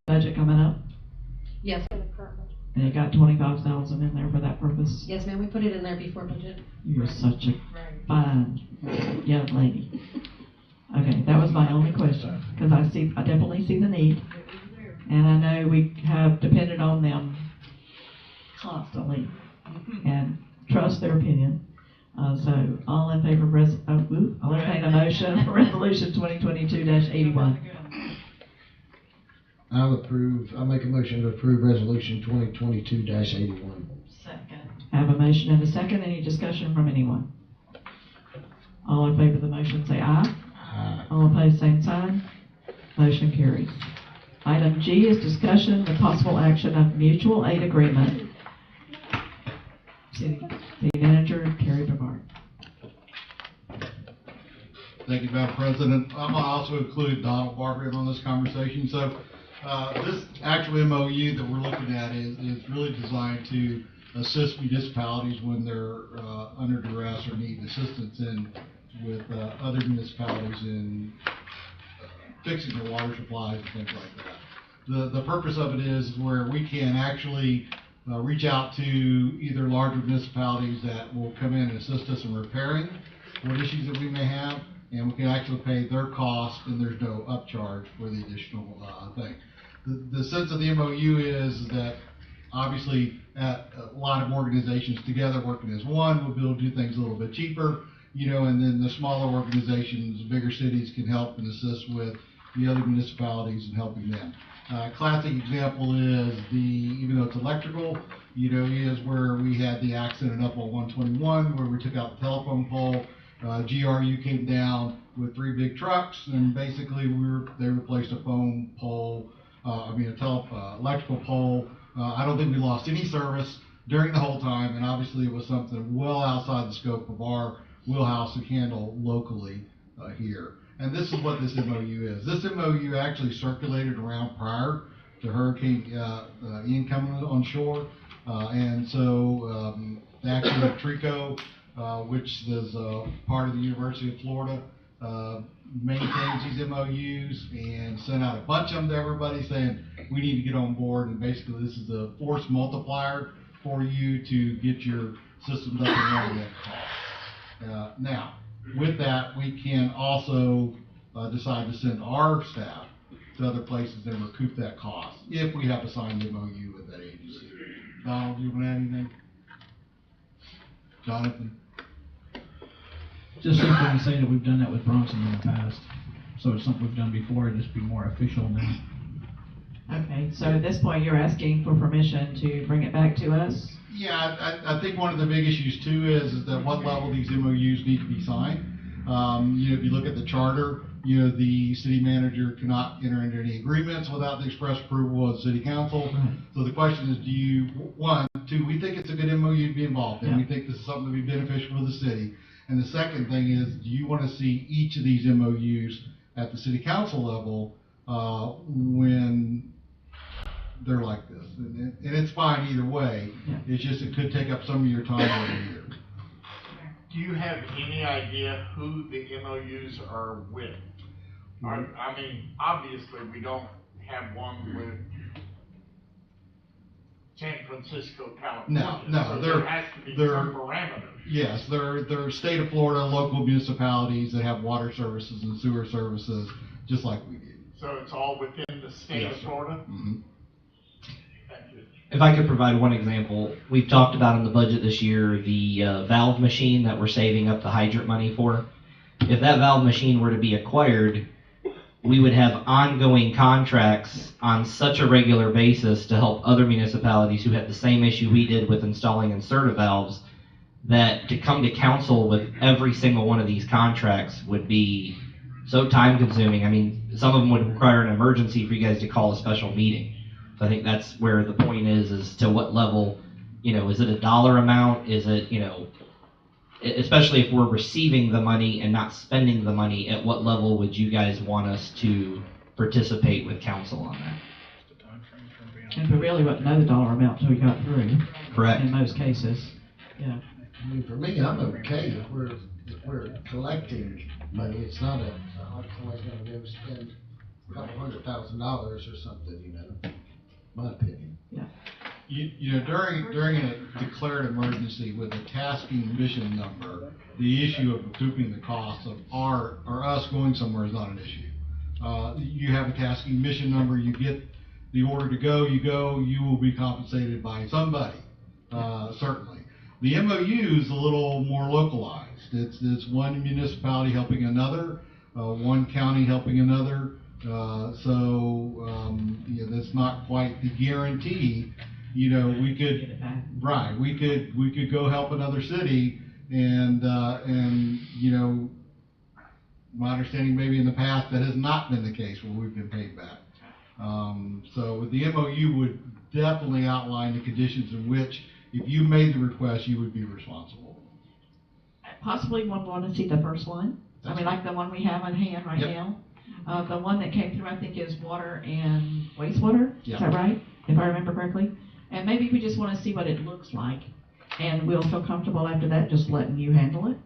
budget coming up? Yes, for the current budget. And you got 25,000 in there for that purpose? Yes, ma'am, we put it in there before budget. You're such a fine young lady. Okay, that was my only question, because I definitely see the need, and I know we have depended on them constantly, and trust their opinion. So, all in favor of I'll entertain a motion for Resolution 2022-81. I'll make a motion to approve Resolution 2022-81. Second. I have a motion and a second. Any discussion from anyone? All in favor of the motion say aye. Aye. All opposed, same sign. Motion carries. Item G is discussion with possible action of mutual aid agreement. City Manager Kerry Brevard. Thank you, Madam President. I'm gonna also include Donald Barber on this conversation. So, this actual MOU that we're looking at is really designed to assist municipalities when they're under duress or need assistance with other municipalities in fixing their water supplies and things like that. The purpose of it is where we can actually reach out to either larger municipalities that will come in and assist us in repairing what issues that we may have, and we can actually pay their cost, and there's no upcharge for the additional thing. The sense of the MOU is that obviously a lot of organizations together working as one will be able to do things a little bit cheaper, and then the smaller organizations, bigger cities can help and assist with the other municipalities and helping them. Classic example is even though it's electrical, is where we had the accident up on 121 where we took out the telephone pole. GRU came down with 3 big trucks, and basically they replaced a phone pole, electrical pole. I don't think we lost any service during the whole time, and obviously it was something well outside the scope of our wheelhouse to handle locally here. And this is what this MOU is. This MOU actually circulated around prior to Hurricane Ian coming on shore. And so actually TRECO, which is part of the University of Florida, maintains these MOUs and sent out a bunch of them to everybody saying we need to get on board, and basically this is a force multiplier for you to get your systems up and running at cost. Now, with that, we can also decide to send our staff to other places and recoup that cost if we have a signed MOU with that agency. Donald, do you want to add anything? Jonathan? Just simply to say that we've done that with Bronson in the past. So it's something we've done before, it'd just be more official now. Okay, so at this point, you're asking for permission to bring it back to us? Yeah, I think one of the big issues too is that what level these MOUs need to be signed. If you look at the charter, the city manager cannot enter into any agreements without the express approval of the city council. So the question is, do we think it's a good MOU to be involved in? Yeah. We think this is something to be beneficial for the city. And the second thing is, do you want to see each of these MOUs at the city council level when they're like this? And it's fine either way. Yeah. It's just it could take up some of your time over here. Do you have any idea who the MOUs are with? I mean, obviously, we don't have one with San Francisco, California. No, so there has to be they're- some parameters. Yes, they're state of Florida local municipalities that have water services and sewer services, just like we do. So it's all within the state Yes, of sir. Florida? Mhm. Thank you. If I could provide one example, we've talked about in the budget this year the valve machine that we're saving up the hydrant money for. If that valve machine were to be acquired, we would have ongoing contracts on such a regular basis to help other municipalities who had the same issue we did with installing inserter valves, that to come to council with every single one of these contracts would be so time consuming. I mean, some of them would require an emergency for you guys to call a special meeting. So I think that's where the point is to what level, is it a dollar amount? Is it, especially if we're receiving the money and not spending the money, at what level would you guys want us to participate with council on that? And we really wouldn't know the dollar amount till we got through. Correct. In most cases, yeah. I mean, for me, I'm okay if we're collecting money. It's not I'm always gonna be able to spend a couple $100,000 or something, my opinion. You know, during a declared emergency with a tasking mission number, the issue of recouping the costs of our, or us going somewhere is not an issue. You have a tasking mission number, you get the order to go, you will be compensated by somebody, certainly. The MOU is a little more localized. It's one municipality helping another, one county helping another. You know, that's not quite the guarantee. You know, we Get could, it back. right, we could go help another city and, you know, my understanding maybe in the past, that has not been the case where we've been paid back. So the MOU would definitely outline the conditions in which, if you made the request, you would be responsible. Possibly one want to see the first one. I mean, like the one we have on hand right Yep. now. The one that came through, I think, is water and wastewater. Yeah. Is that right? If I remember correctly. And maybe we just want to see what it looks like, and we'll feel comfortable after that just letting you handle it.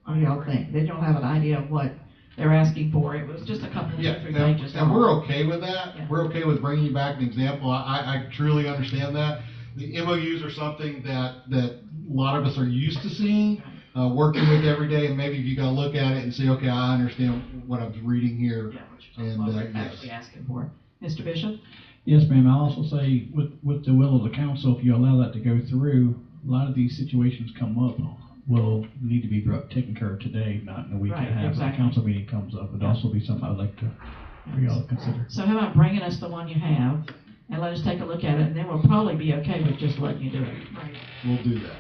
What do y'all think? They don't have an idea of what they're asking for. It was just a couple of Yeah, 3 pages. and we're okay with that. Yeah. We're okay with bringing you back an example. I truly understand that. The MOUs are something that a lot of us are used to seeing, working with every day, and maybe you gotta look at it and say, okay, I understand what I'm reading here. Yeah, And, what we're yes. actually asking for. Mr. Bishop? Yes, ma'am. I'll also say, with the will of the council, if you allow that to go through, a lot of these situations come up will need to be taken care of today, not in a week and a Right, half. When exactly. the council meeting comes up, it'd also be something I'd like for y'all to consider. So how about bringing us the one you have, and let us take a look at it, and then we'll probably be okay with just letting you do it. Right. We'll do that.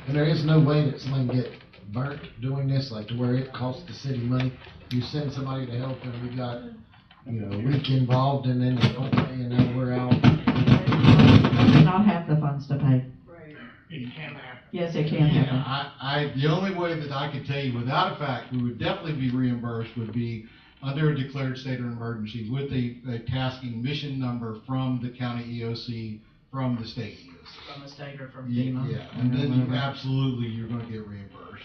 And there is no way that someone can get burnt doing this, like to where it costs the city money. You send somebody to help and we got, you know, a week involved and then they don't pay and then we're out. We do not have the funds to pay. It can happen. Yes, it can happen. Yeah, the only way that I could tell you without a fact, we would definitely be reimbursed would be under a declared state of emergency with a tasking mission number from the county EOC, from the state EOC. From the state or from Yeah, FEMA. and then absolutely, you're gonna get reimbursed.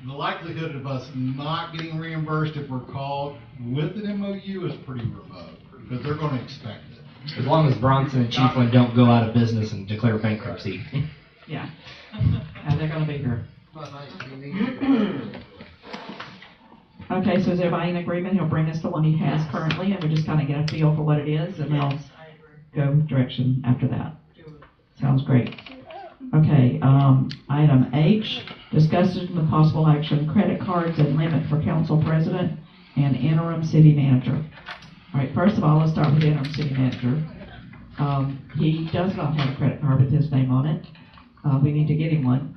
The likelihood of us not getting reimbursed if we're called with an MOU is pretty remote, because they're gonna expect it. As long as Bronson and Chiefland don't go out of business and declare bankruptcy. Yeah. They're gonna be here. Okay, so is everybody in agreement? He'll bring us the one he has currently, and we just kinda get a feel for what it is, and they'll go direction after that. Sounds great. Okay, item H, discussion with possible action, credit cards and limit for council president and interim city manager. All right, first of all, let's start with the interim city manager. He does not have a credit card with his name on it. We need to get him one.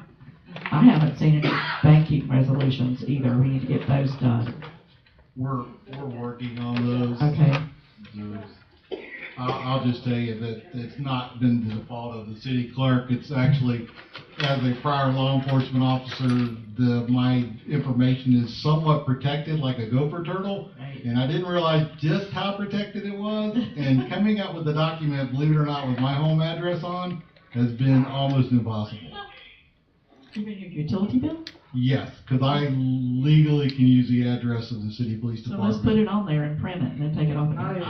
I haven't seen any banking resolutions either. We need to get those done. We're working on those. Okay, I'll just tell you that it's not been the fault of the city clerk. It's actually, as a prior law enforcement officer, my information is somewhat protected like a gopher turtle. right. And I didn't realize just how protected it was. And coming up with the document, believe it or not, with my home address on, has been almost impossible. Even your utility bill? Yes, because I legally can use the address of the city police So department. let's put it on there and print it and then take it off again.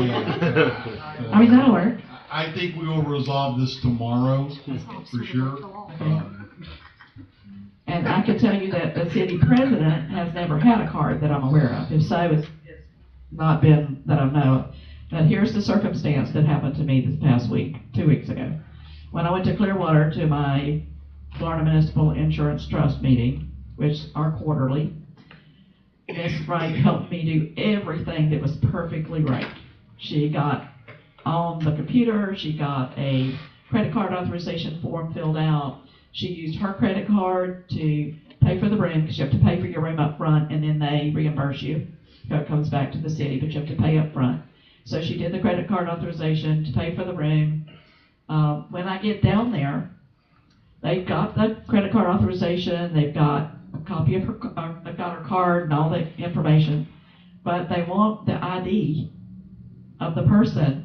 Yeah. I mean, that'll work. I think we will resolve this tomorrow, for sure. And I can tell you that the city president has never had a card that I'm aware of. If so, it's not been that I know of. But here's the circumstance that happened to me this past week, 2 weeks ago. When I went to Clearwater to my Florida Municipal Insurance Trust meeting, which are quarterly, Miss Wright helped me do everything that was perfectly right. She got on the computer, she got a credit card authorization form filled out. She used her credit card to pay for the room, because you have to pay for your room up front, and then they reimburse you. So it comes back to the city, but you have to pay up front. So she did the credit card authorization to pay for the room. When I get down there, they've got the credit card authorization, they've got a copy of her, they've got her card and all the information, but they want the ID of the person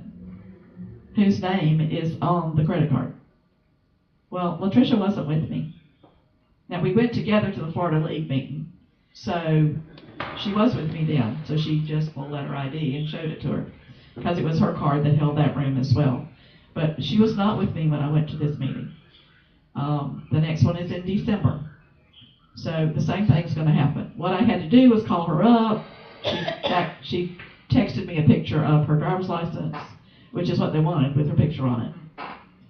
whose name is on the credit card. Well, Latricia wasn't with me. Now, we went together to the Florida League meeting, so she was with me then, so she just pulled out her ID and showed it to her. because it was her card that held that room as well. But she was not with me when I went to this meeting. The next one is in December. So the same thing's gonna happen. What I had to do was call her up. She texted me a picture of her driver's license, which is what they wanted with her picture on it,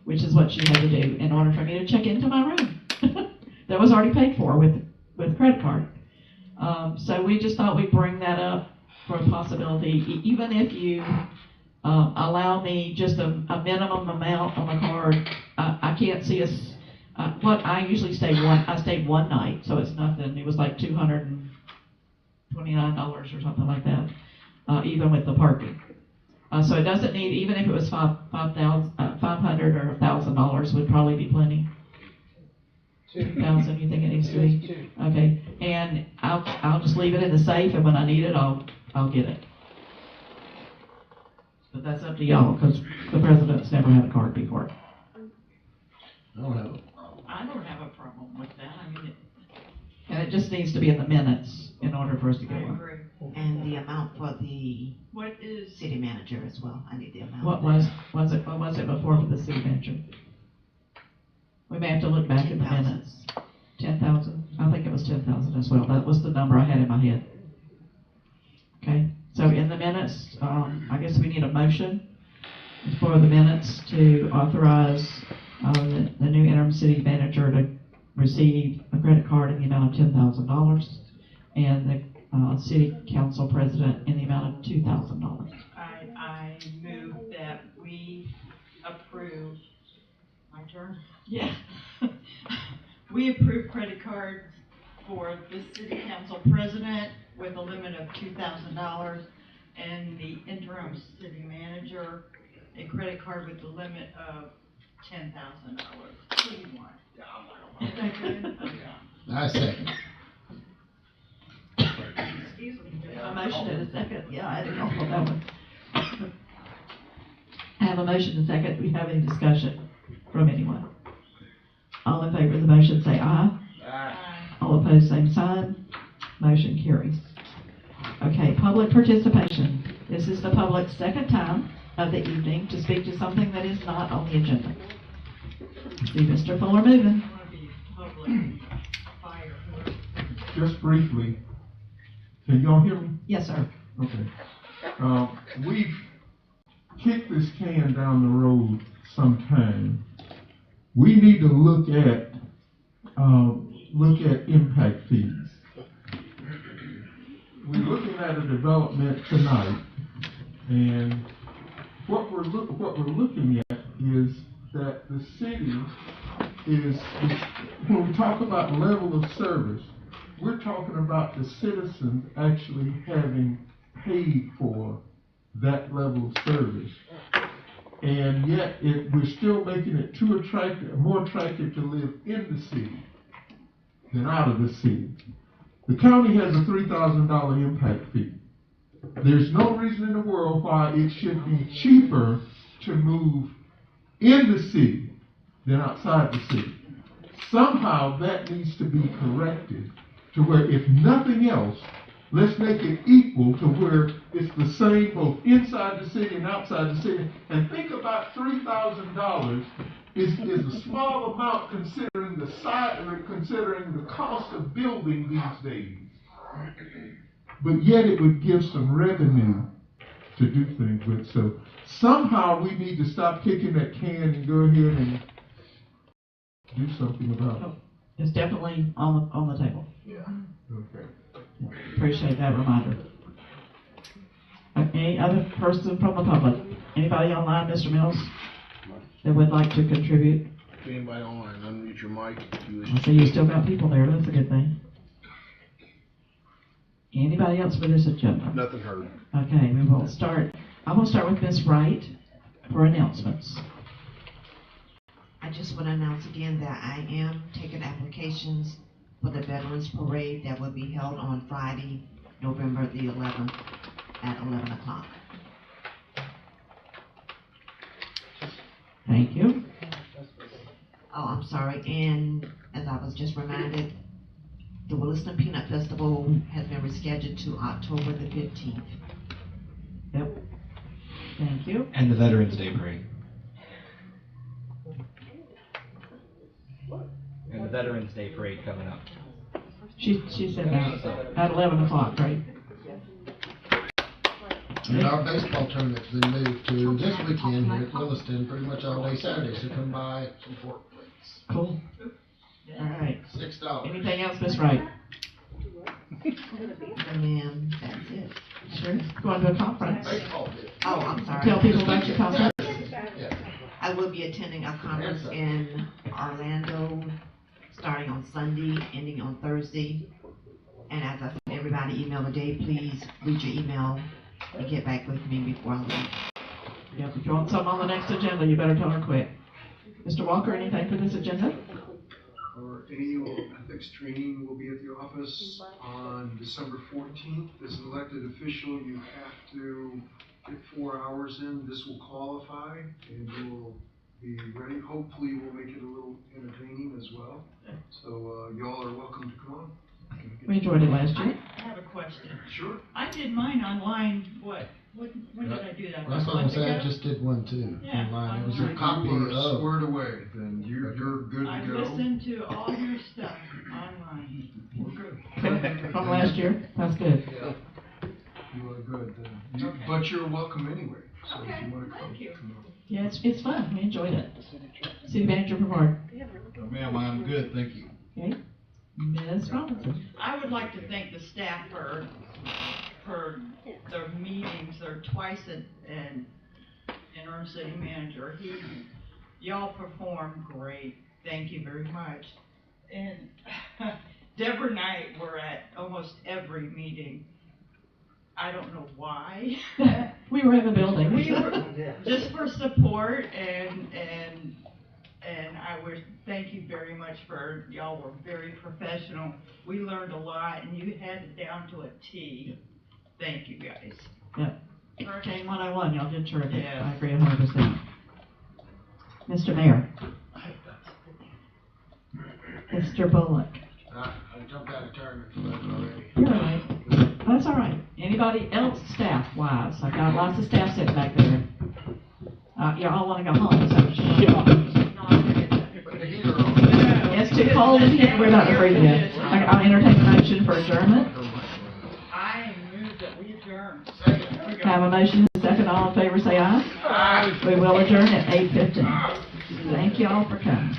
which is what she had to do in order for me to check into my room. That was already paid for with credit card. So we just thought we'd bring that up for a possibility, even if you allow me just a minimum amount on the card. I can't see us. What I usually I stayed one night, so it's nothing. It was like $229 or something like that, even with the parking. So it doesn't need, even if it was $500 or $1,000 would probably be plenty. 2,000, you think it needs to be? Okay, and I'll just leave it in the safe, and when I need it, I'll get it. But that's up to y'all, because the president's never had a card before. I don't have I don't have a problem with that. I mean, and it just needs to be in the minutes in order for us to go on. And the amount for the What is? city manager as well. I need the amount. What was it before for the city manager? We may have to look back in the 10,000. minutes. 10,000? I think it was 10,000 as well. That was the number I had in my head. Okay, so in the minutes, I guess we need a motion for the minutes to authorize the new interim city manager to receive a credit card in the amount of $10,000 and the city council president in the amount of $2,000. I move that we approve, my turn? Yeah. We approve credit cards for the city council president with a limit of $2,000 and the interim city manager a credit card with a limit of $10,000. What do you want? Is that good? Okay. I second. Excuse me. A motion and a second. Yeah, I had to call for that one. I have a motion and a second. Do we have any discussion from anyone? All in favor of the motion say aye. Aye. All opposed, same sign. Motion carries. Okay, public participation. This is the public's second time of the evening to speak to something that is not on the agenda. See Mr. Fuller moving. I want to be public fire. Just briefly, can y'all hear me? Yes, sir. Okay. We've kicked this can down the road sometime. We need to look at impact fees. We're looking at a development tonight, and what we're looking at is that the city is, when we talk about level of service, we're talking about the citizens actually having paid for that level of service. And yet, we're still making it more attractive to live in the city than out of the city. The county has a $3,000 impact fee. There's no reason in the world why it should be cheaper to move in the city than outside the city. Somehow that needs to be corrected to where, if nothing else, let's make it equal to where it's the same both inside the city and outside the city. And think about $3,000 is a small amount considering the size, considering the cost of building these days. But yet it would give some revenue to do things with. So somehow we need to stop kicking that can and go ahead and do something about it. It's definitely on the table. Okay. Appreciate that reminder. Any other person from the public? Anybody online, Mr. Mills, that would like to contribute? If anybody online, unmute your mic if you wish. I see you still got people there. That's a good thing. Anybody else for this agenda? Nothing heard. Okay, we will start. I'm going to start with Ms. Wright for announcements. I just want to announce again that I am taking applications for the Veterans Parade that will be held on Friday, November the 11th at 11 o'clock. Thank you. Oh, I'm sorry, and as I was just reminded, the Williston Peanut Festival has been rescheduled to October the 15th. Yep. Thank you. And the Veterans Day Parade. And the Veterans Day Parade coming up. She said that at 11 o'clock, right? And our baseball tournament's been moved to this weekend here at Williston, pretty much all day Saturday, so come by, support, please. Cool. All right. $6. Anything else, Miss Wright? And that's it. Sure. Going to a conference. Baseball bid. Oh, I'm sorry. Tell people about your conference. Yeah. I will be attending a conference in Orlando, starting on Sunday, ending on Thursday. And as I said, everybody email the day, please read your email and get back with me before I leave. Yep, if you want something on the next agenda, you better tell her quick. Mr. Walker, anything for this agenda? Our annual ethics training will be at the office on December 14th. As an elected official, you have to get 4 hours in. This will qualify, and you will be ready. Hopefully, we'll make it a little entertaining as well. So y'all are welcome to come on. We enjoyed it last year. I have a question. Sure. I did mine online, when did I do that? That's what I'm saying, I just did one too, Yeah, online. It was online. a copy You are of. squared away, then you're good I to go. listened to all your stuff online. We're good. Okay, from last year. That's good. Yeah. You are good then. But you're welcome anyway, so if you want to come. Thank you. come on. Yeah, it's fun. We enjoyed it. City Manager Brevard. Ma'am, I'm good, thank you. Okay. Ms. Robinson. I would like to thank the staff for their meetings, they're twice in interim city manager. Y'all perform great. Thank you very much. And Deborah and I were at almost every meeting. I don't know why. We were in the building. We were just for support and I would thank you very much for, y'all were very professional. We learned a lot and you had it down to a T. Thank you guys. Yep. Hurricane 101, y'all did terrific. Yeah. I agree 100%. Mr. Mayor. Mr. Bullock. I jumped out of tournament for that already. You're all right. That's all right. Anybody else staff-wise? I got lots of staff sitting back there. Y'all want to go home, so Put the heater on. it's too cold in here. We're about to freeze yet. I'll entertain a motion for adjournment. I move that we adjourn. Have a motion, second, all in favor, say aye. Aye. We will adjourn at 8:15. Thank you all for coming.